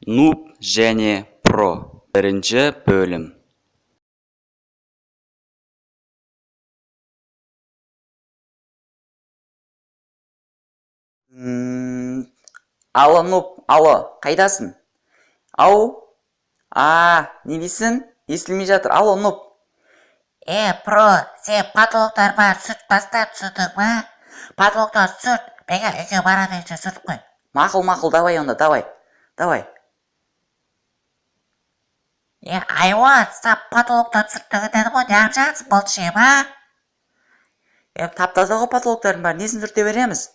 Нуб және про. Бірінші бөлім. Алло, Нуб, алло, қайдасың? Ау? Не дейсің? Естілмей жатыр. Алло, Нуб. Про, сен потолоктар бар, сүт бастап түсірдің ба? Потолоктар сүт, менге үйге баратын үшін сүртіп қой. Мақұл, давай онда, давай. Айуан, сен потолоктар сүрттігін дедім ғой, неғып жатсың болтшым, Тап-таза ғой потолоктардың бар, несін сүрте береміз?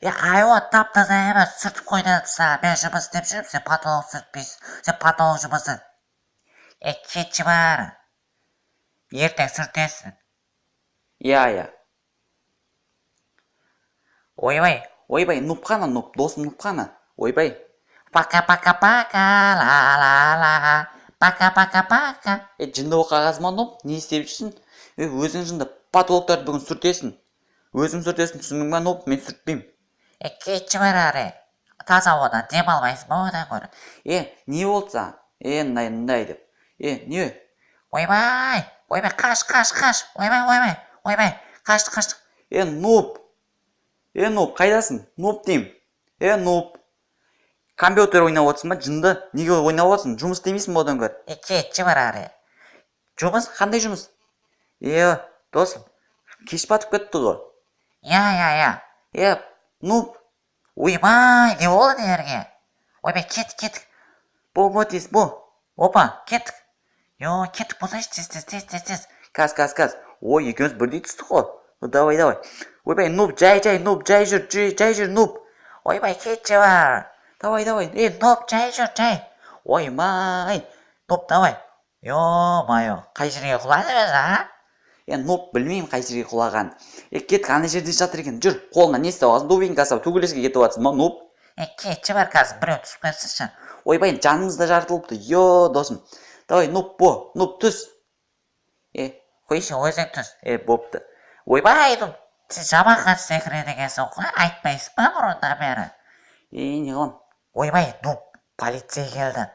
Айуан, тап-таза емес, сүртіп қой дедім саған, мен жұмыс істеп жүрмін, сен потолок сүртпейсің, сен потолок жұмысын. Кетші бар, ертең сүртесің. Ойбай, Нуб қана, Нуб, досым Нуб қана. Ойбай. Пока-пока-пока, ла-ла-ла, пока-пока-пока. Жынды қағаз ма, Нуб? Не істеп жүрсің? Өзің жынды, потолоктарды бүгін сүртесің. Өзің сүртесің, түсіндің ба, Нуб? Мен сүртпеймін. Кетші бар әрі, таза одан демалмайсың ба одан көрі. Не болды саған? Мындай деп. Не? Ойбай, қаш, ойбай, қашты. Нуб, қайдасың? Нуб дейм. Нуб. Компьютер ойнап отырсың ба, жынды? Неге ойнап отырсың? Жұмыс істемейсің ба одан көр? Кетші бар әрі. Жұмыс? Қандай жұмыс? Досым, кеш батып кетті ғой. Нуб. Ойбай, не болды ерге? Ойбай, кеттік. Бұ тез. Опа, кеттік. Кеттік болсайшы, тез. Каз. Екеуміз бірдей түстік қой. Давай. Ойбай, Нуб, жай жүр, Нуб. Ойбай, кетші бар. Давай. Нуб, жай жүр. Оймай. Нуб, давай. Майо, қай жерге құлады өзі, Нуб, білмеймін қай жерге құлаған. Кеттік, ана жерде жатыр екен. Жүр, қолына не істеп аласың? Дубинка асап, төбелеске кетіп жатсың ба, Нуб? Кетші бар қазір, біреу түсіп кетсінші. Ойбай, жанымыз да жартылыпты. Досым. Давай, Нуб, түс. Қойшы, өзің түс. Бопты. Ойбай, Нуб, сен жаманға секіреді екенсің ғой, айтпайсың ба бұрында бері? Не қылам? Ойбай, Нуб, полиция келді.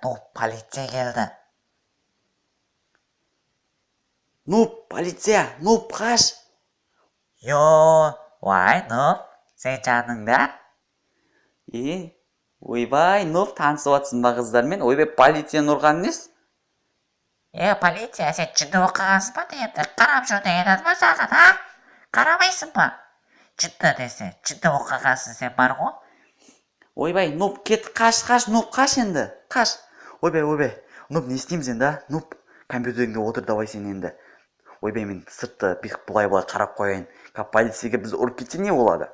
Нуб, полиция, Нуб, қаш. Нуб, сен жаныңда? Ойбай, Нуб, танысып атсың ба қыздармен? Ойбай, полицияны ұрған нес? Полиция, сен жынды оқығансың ба деймді, қарап жүр деген ба саған, қарамайсың ба? Жынды десе, жынды оқығансың сен бар ғой? Ойбай, Нуб, кет, қаш, Нуб, қаш енді, қаш. Ойбай, Нуб, не істейміз енді, Нуб? Компьютеріңде отыр, давай сен енді. Ойбай, мен сыртты бұлай қарап қояйын. Полицияға біз ұрып кетсе не болады?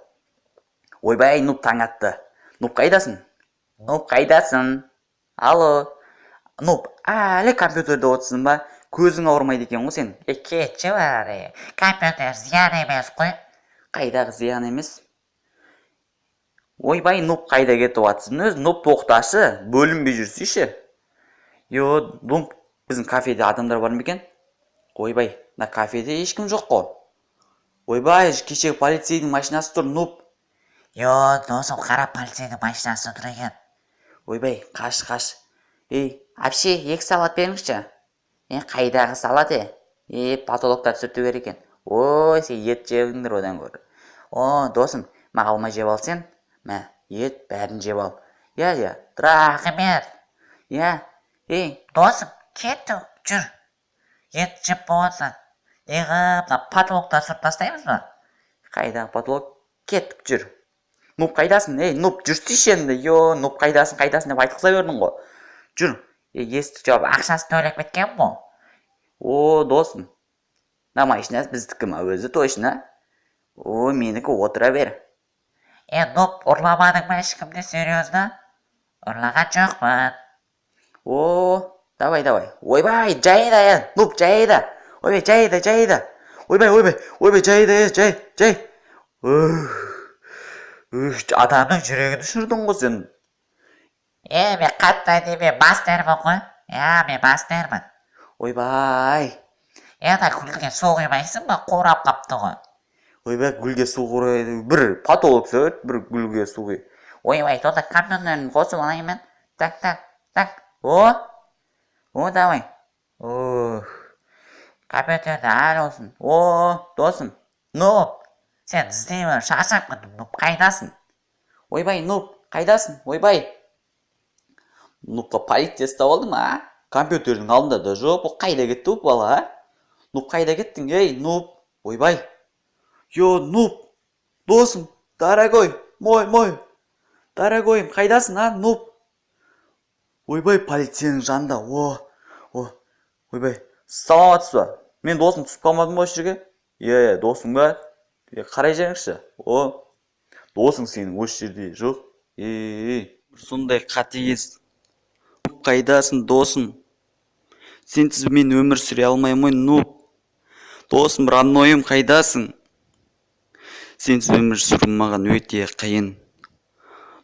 Ойбай, Нуб, таң атты. Нуб, қайдасың? Алло. Нуб, әлі компьютерде отырсың ба? Көзің ауырмайды екен ғой сен? Кетші бар, компьютер зиян емес қой. Қайдағы зиян емес? Ойбай, Нуб, қайда кетіп атсың? Өз Нуб, тоқташы, бөлінбей жүрсейші. Нуб, біздің кафеде адамдар бар ма екен? Ойбай, на кафеде ешкім жоқ қой. Ойбай, кешегі полицейдің машинасы тұр, Нуб. Досым, қара полицейдің машинасы тұр екен. Ойбай, қаш. Апше, 2 салат беріңізші. Қайдағы салат, потолоктар сүрту керек екен. Сен ет жегіңдір одан көрі. Досым, мағалма жеп ал сен. Ет бәрін жеп ал. Рахмет. Досым, кетті, жүр. Ет жеп болғансың. Потолоктар сүрт тастаймыз ба? Қайдағы потолок? Кеттік, жүр. Нуб, қайдасың? Нуб, жүрсейші енді. Нуб, қайдасың деп айтқыза бердің ғой. Жүр. Естік жауап, ақшасы төлеп кеткен бұл. Досым. Машинасы біздікі ма өзі точно? Менікі отыра бер. Нуб, ұрламадың ба ешкімді, серьезно? Ұрлаған жоқпын. Давай. Ойбай, жайда, Нуб, жайда. Ойбай, жайда. Ойбай, жай. Адамның жүрегін düşірдің ғой сен. Мен қаттай деме, бастермін ғой. Мен бастермін. Ойбай. Гүлге су құймайсың ба, қурап қапты ғой. Ойбай, гүлге су құйды. Бір потолок сөрт, бір гүлге су құй. Ойбай, сонда компьютерін қосып алайын мен. Так. Так, давай. Компьютерді әлі olsun. Досым. Нуп, сен іздеймін, шаршаппын, Нуп, қайдасың? Ойбай, Нуп, қайдасың? Ойбай. Нупқа полиция ұстап алды ма? Компьютердің алдында да жоқ. Бұл қайда кетті бұл бала? Нуп, қайда кеттің? Ей, Нуп. Ойбай. Нуп. Досым, дорогой, мой. Дорогойым, қайдасың, Нуп? Ойбай, полицияның жанында. Ойбай, саламатсыз ба? Мен досым түсіп қалмадым ба осы жерге? Досың ба? Қарай жеріңізші. Досың сенің осы жерде жоқ. Сондай қатыгез. Қайдасың, досым? Сенсіз мен өмір сүре алмаймын, Нуп. Досым, роднойым, қайдасың? Сенсіз өмір сүру маған өте қиын.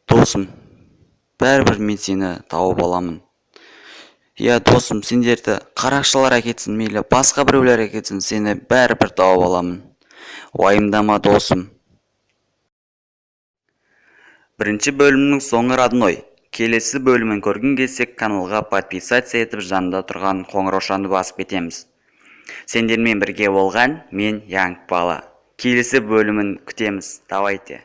Досым, бәрібір мен сені тауып аламын. Досым, сендерді қарақшылар әкетсін, мейлі басқа біреулер әкетсін, сені бәрібір тауып аламын. Уайымдама, досым. Бірінші бөлімнің соңы родной. Келесі бөлімін көрген келсек, каналға подписация етіп, жанында тұрған қоңыраушаны басып кетеміз. Сендермен бірге болған мен Янг Бала. Келесі бөлімін күтеміз. Давайте.